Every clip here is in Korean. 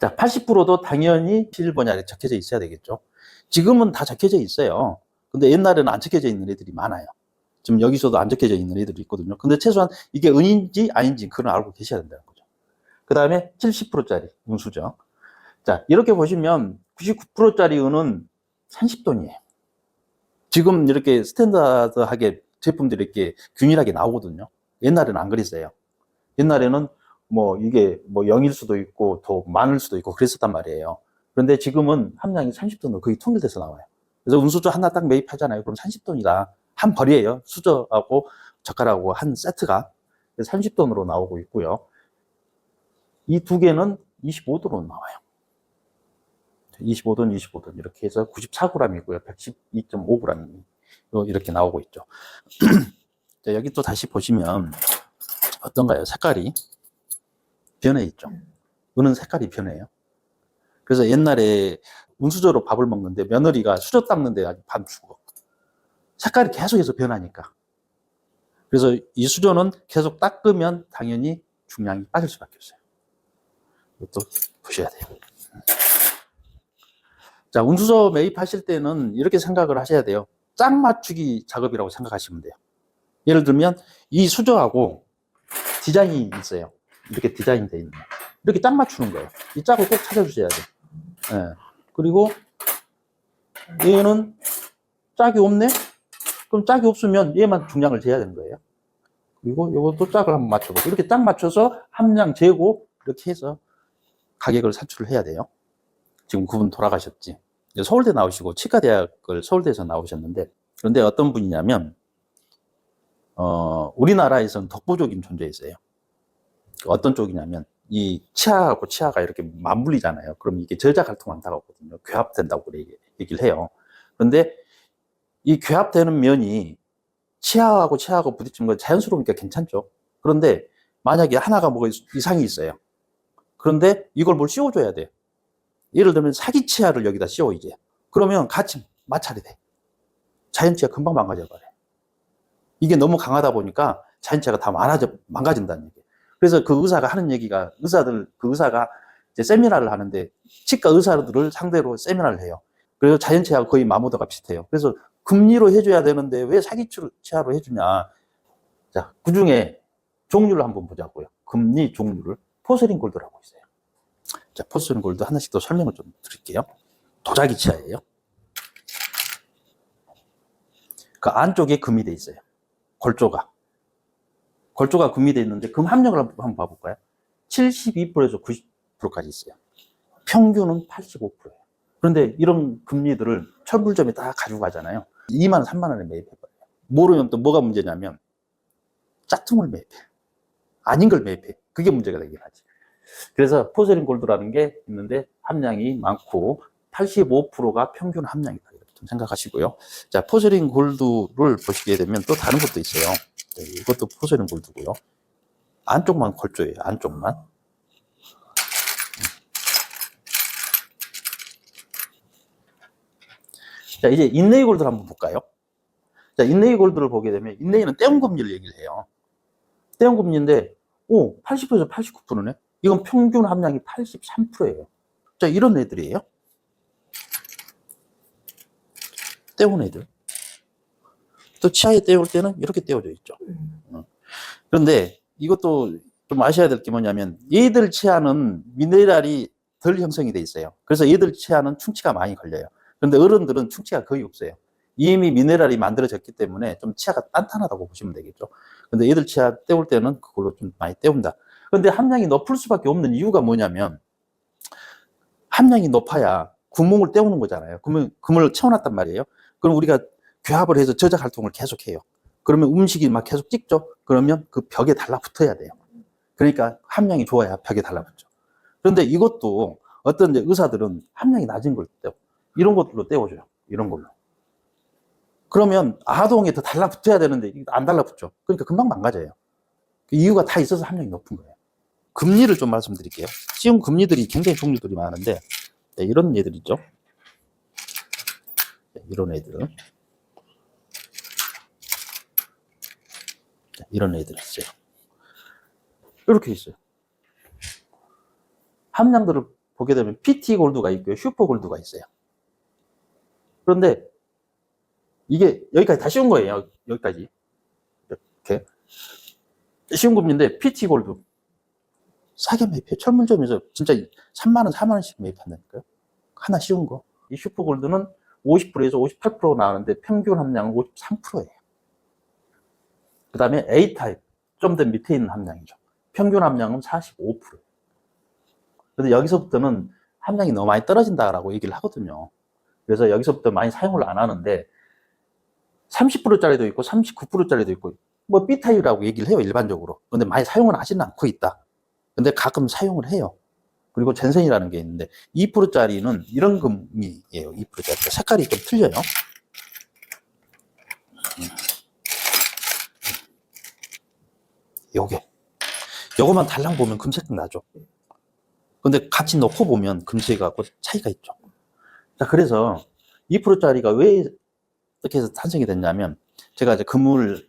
자, 80%도 당연히 실버냐에 적혀져 있어야 되겠죠. 지금은 다 적혀져 있어요. 근데 옛날에는 안 적혀져 있는 애들이 많아요. 지금 여기서도 안 적혀져 있는 애들이 있거든요. 근데 최소한 이게 은인지 아닌지 그건 알고 계셔야 된다는 거죠. 그 다음에 70%짜리 운수죠. 자, 이렇게 보시면 99%짜리 은은 30돈이에요. 지금 이렇게 스탠다드하게 제품들이 이렇게 균일하게 나오거든요. 옛날에는 안 그랬어요. 옛날에는 뭐 이게 뭐 0일 수도 있고 더 많을 수도 있고 그랬었단 말이에요. 그런데 지금은 함량이 30돈으로 거의 통일돼서 나와요. 그래서 운수저 하나 딱 매입하잖아요. 그럼 30돈이다. 한 벌이에요. 수저하고 젓갈하고 한 세트가 30돈으로 나오고 있고요. 이 두 개는 25돈으로 나와요. 25돈, 25돈 이렇게 해서 94g이고요. 112.5g 이렇게 나오고 있죠. 자, 여기 또 다시 보시면 어떤가요? 색깔이 변해 있죠. 은은 색깔이 변해요. 그래서 옛날에 운수저로 밥을 먹는데 며느리가 수저 닦는데 아주 밥 주고 색깔이 계속해서 변하니까. 그래서 이 수저는 계속 닦으면 당연히 중량이 빠질 수밖에 없어요. 이것도 보셔야 돼요. 자, 운수저 매입하실 때는 이렇게 생각을 하셔야 돼요. 짝 맞추기 작업이라고 생각하시면 돼요. 예를 들면 이 수저하고 디자인이 있어요. 이렇게 디자인 되어 있는 거. 이렇게 짝 맞추는 거예요. 이 짝을 꼭 찾아주셔야 돼요. 네. 그리고 얘는 짝이 없네? 그럼 짝이 없으면 얘만 중량을 재야 되는 거예요. 그리고 이것도 짝을 한번 맞춰보고 이렇게 짝 맞춰서 함량 재고 이렇게 해서 가격을 산출을 해야 돼요. 지금 그분 돌아가셨지. 서울대 나오시고 치과대학을 서울대에서 나오셨는데 그런데 어떤 분이냐면 우리나라에서는 독보적인 존재였어요. 어떤 쪽이냐면 이 치아하고 치아가 이렇게 맞물리잖아요. 그럼 이게 저자 갈통한다고 하거든요. 괴합된다고 얘기를 해요. 그런데 이 괴합되는 면이 치아하고 치아하고 부딪히는 건 자연스러우니까 괜찮죠. 그런데 만약에 하나가 뭐가 이상이 있어요. 그런데 이걸 뭘 씌워줘야 돼. 예를 들면 사기 치아를 여기다 씌워 이제. 그러면 같이 마찰이 돼. 자연치아 금방 망가져버려. 이게 너무 강하다 보니까 자연치아가 다 망가진다는 얘기예요. 그래서 그 의사가 하는 얘기가 그 의사가 이제 세미나를 하는데 치과 의사들을 상대로 세미나를 해요. 그래서 자연치아가 거의 마모더가 비슷해요. 그래서 금리로 해줘야 되는데 왜 사기 치아로 해주냐. 자, 그 중에 종류를 한번 보자고요. 금리 종류를 포세린 골드라고 있어요. 자, 포세린 골드 하나씩 더 설명을 좀 드릴게요. 도자기 치아예요. 그 안쪽에 금이 돼 있어요. 골조가 금이 돼 있는데 금 함량을 한번 봐볼까요? 72%에서 90%까지 있어요. 평균은 85%예요. 그런데 이런 금리들을 철물점에 다 가지고 가잖아요. 2만 원, 3만 원에 매입해버려요. 모르면 또 뭐가 문제냐면 짝퉁을 매입해. 아닌 걸 매입해. 그게 문제가 되긴 하지. 그래서 포세린 골드라는 게 있는데 함량이 많고 85%가 평균 함량이다. 이렇게 좀 생각하시고요. 자, 포세린 골드를 보시게 되면 또 다른 것도 있어요. 이것도 포세린 골드고요. 안쪽만 골조예요. 안쪽만. 자, 이제 인레이 골드를 한번 볼까요? 자, 인레이 골드를 보게 되면 인레이는 떼운 금리를 얘기를 해요. 떼운 금리인데 80%에서 89%네. 이건 평균 함량이 83%예요. 자, 이런 애들이에요. 떼운 애들. 또 치아에 떼울 때는 이렇게 떼어져 있죠. 그런데 이것도 좀 아셔야 될 게 뭐냐면 얘들 치아는 미네랄이 덜 형성이 돼 있어요. 그래서 얘들 치아는 충치가 많이 걸려요. 그런데 어른들은 충치가 거의 없어요. 이미 미네랄이 만들어졌기 때문에 좀 치아가 단단하다고 보시면 되겠죠. 근데 얘들 치아 떼울 때는 그걸로 좀 많이 떼운다. 그런데 함량이 높을 수밖에 없는 이유가 뭐냐면 함량이 높아야 구멍을 떼우는 거잖아요. 그러면 금을 채워놨단 말이에요. 그럼 우리가 괴합을 해서 저작 활동을 계속해요. 그러면 음식이 막 계속 찍죠. 그러면 그 벽에 달라붙어야 돼요. 그러니까 함량이 좋아야 벽에 달라붙죠. 그런데 이것도 어떤 의사들은 함량이 낮은 걸 떼요. 이런 것들로 떼어줘요. 이런 걸로. 그러면 아동에 더 달라붙어야 되는데 안 달라붙죠. 그러니까 금방 망가져요. 그 이유가 다 있어서 함량이 높은 거예요. 금리를 좀 말씀드릴게요. 지금 금리들이 굉장히 종류들이 많은데 네, 이런 애들 있죠. 네, 이런 애들. 네, 이런 애들 있어요. 이렇게 있어요. 함량들을 보게 되면 PT 골드가 있고요. 슈퍼 골드가 있어요. 그런데 이게 여기까지 다 씌운 거예요. 여기까지. 이렇게. 쉬운 금리인데 PT 골드. 싸게 매입해요. 철문점에서 진짜 3만원, 4만원씩 매입한다니까요. 하나 씌운 거. 이 슈퍼 골드는 50%에서 58% 나오는데 평균 함량은 53%예요. 그 다음에 A타입. 좀 더 밑에 있는 함량이죠. 평균 함량은 45%예요. 근데 여기서부터는 함량이 너무 많이 떨어진다라고 얘기를 하거든요. 그래서 여기서부터 많이 사용을 안 하는데 30%짜리도 있고 39%짜리도 있고 뭐 B타입이라고 얘기를 해요, 일반적으로. 근데 많이 사용을 하지는 않고 있다. 근데 가끔 사용을 해요. 그리고 젠센이라는 게 있는데 2%짜리는 이런 금이에요. 2%짜리. 색깔이 좀 틀려요. 요거만 달랑 보면 금색 나죠. 근데 같이 넣고 보면 금색하고 차이가 있죠. 자, 그래서 2%짜리가 왜 어떻게 해서 탄생이 됐냐면, 제가 이제 금을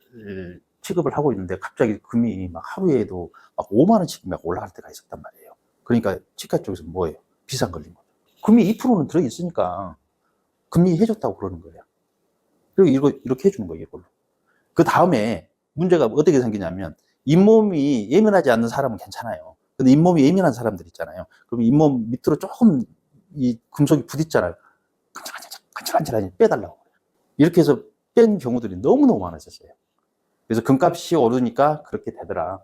취급을 하고 있는데 갑자기 금이 막 하루에도 막 5만원씩 막 올라갈 때가 있었단 말이에요. 그러니까 치과 쪽에서 뭐예요? 비상 걸린 거죠. 금이 2%는 들어있으니까 금리 해줬다고 그러는 거예요. 그리고 이렇게 해주는 거예요, 이걸로. 그 다음에 문제가 어떻게 생기냐면, 잇몸이 예민하지 않는 사람은 괜찮아요. 근데 잇몸이 예민한 사람들 있잖아요. 그럼 잇몸 밑으로 조금 이 금속이 부딪잖아요. 간질간질하니 빼달라고. 이렇게 해서 뺀 경우들이 너무너무 많았었어요. 그래서 금값이 오르니까 그렇게 되더라.